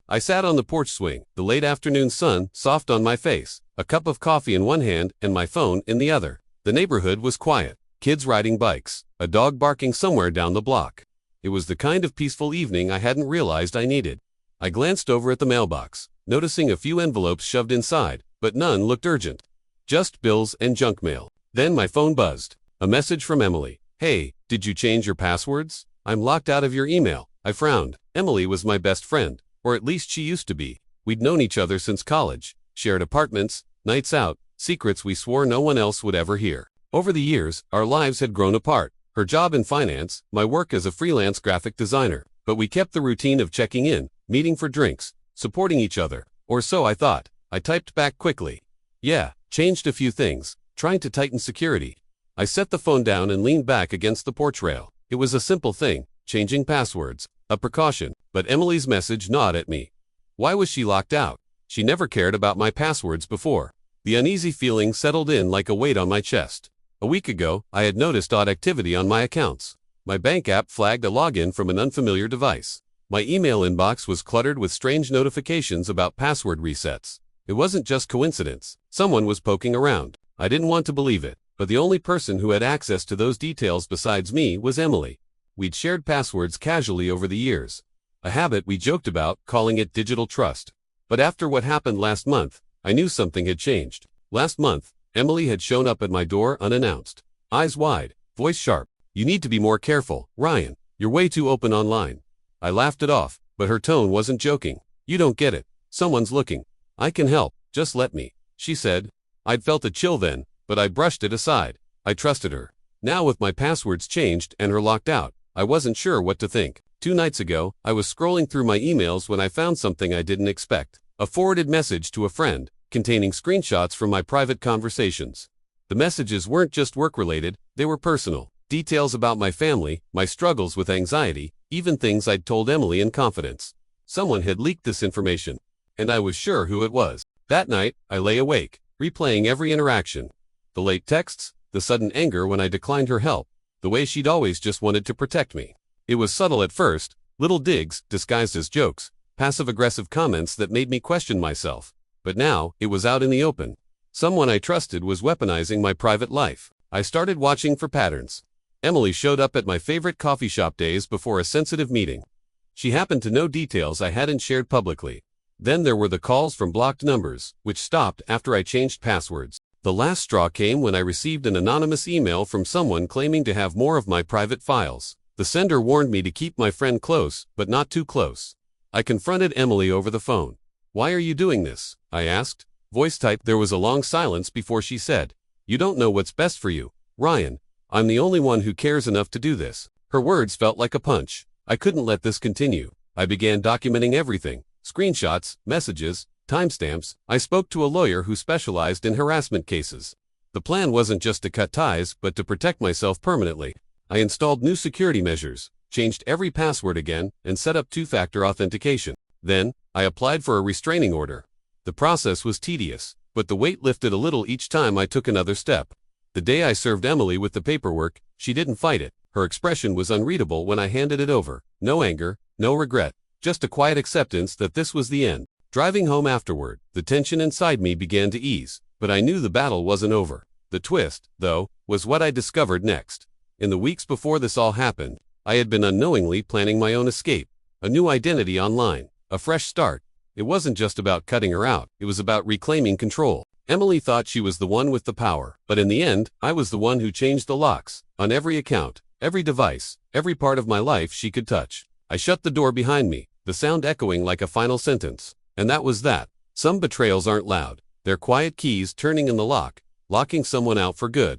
I sat on the porch swing, the late afternoon sun soft on my face, a cup of coffee in one hand and my phone in the other. The neighborhood was quiet, kids riding bikes, a dog barking somewhere down the block. It was the kind of peaceful evening I hadn't realized I needed. I glanced over at the mailbox, noticing a few envelopes shoved inside, but none looked urgent. Just bills and junk mail. Then my phone buzzed. A message from Emily. "Hey, did you change your passwords? I'm locked out of your email." I frowned. Emily was my best friend, or at least she used to be. We'd known each other since college, shared apartments, nights out, secrets we swore no one else would ever hear. Over the years, our lives had grown apart. Her job in finance, my work as a freelance graphic designer. But we kept the routine of checking in, meeting for drinks, supporting each other. Or so I thought. I typed back quickly. "Yeah, changed a few things, trying to tighten security." I set the phone down and leaned back against the porch rail. It was a simple thing, changing passwords, a precaution, but Emily's message gnawed at me. Why was she locked out? She never cared about my passwords before. The uneasy feeling settled in like a weight on my chest. A week ago, I had noticed odd activity on my accounts. My bank app flagged a login from an unfamiliar device. My email inbox was cluttered with strange notifications about password resets. It wasn't just coincidence. Someone was poking around. I didn't want to believe it, but the only person who had access to those details besides me was Emily. We'd shared passwords casually over the years, a habit we joked about, calling it digital trust. But after what happened last month, I knew something had changed. Last month, Emily had shown up at my door unannounced. Eyes wide, voice sharp. "You need to be more careful, Ryan. You're way too open online." I laughed it off, but her tone wasn't joking. "You don't get it. Someone's looking. I can help, just let me," she said. I'd felt a chill then, but I brushed it aside. I trusted her. Now with my passwords changed and her locked out, I wasn't sure what to think. 2 nights ago, I was scrolling through my emails when I found something I didn't expect. A forwarded message to a friend, containing screenshots from my private conversations. The messages weren't just work-related, they were personal. Details about my family, my struggles with anxiety, even things I'd told Emily in confidence. Someone had leaked this information, and I was sure who it was. That night, I lay awake, replaying every interaction. The late texts, the sudden anger when I declined her help, the way she'd always just wanted to protect me. It was subtle at first, little digs, disguised as jokes, passive-aggressive comments that made me question myself. But now, it was out in the open. Someone I trusted was weaponizing my private life. I started watching for patterns. Emily showed up at my favorite coffee shop days before a sensitive meeting. She happened to know details I hadn't shared publicly. Then there were the calls from blocked numbers, which stopped after I changed passwords. The last straw came when I received an anonymous email from someone claiming to have more of my private files. The sender warned me to keep my friend close, but not too close. I confronted Emily over the phone. "Why are you doing this?" I asked. Voice type. There was a long silence before she said, "You don't know what's best for you, Ryan. I'm the only one who cares enough to do this." Her words felt like a punch. I couldn't let this continue. I began documenting everything. Screenshots, messages, timestamps. I spoke to a lawyer who specialized in harassment cases. The plan wasn't just to cut ties, but to protect myself permanently. I installed new security measures, changed every password again, and set up 2-factor authentication. Then, I applied for a restraining order. The process was tedious, but the weight lifted a little each time I took another step. The day I served Emily with the paperwork, she didn't fight it. Her expression was unreadable when I handed it over. No anger, no regret, just a quiet acceptance that this was the end. Driving home afterward, the tension inside me began to ease, but I knew the battle wasn't over. The twist, though, was what I discovered next. In the weeks before this all happened, I had been unknowingly planning my own escape, a new identity online, a fresh start. It wasn't just about cutting her out, it was about reclaiming control. Emily thought she was the one with the power, but in the end, I was the one who changed the locks, on every account, every device, every part of my life she could touch. I shut the door behind me, the sound echoing like a final sentence. And that was that. Some betrayals aren't loud. They're quiet keys turning in the lock, locking someone out for good.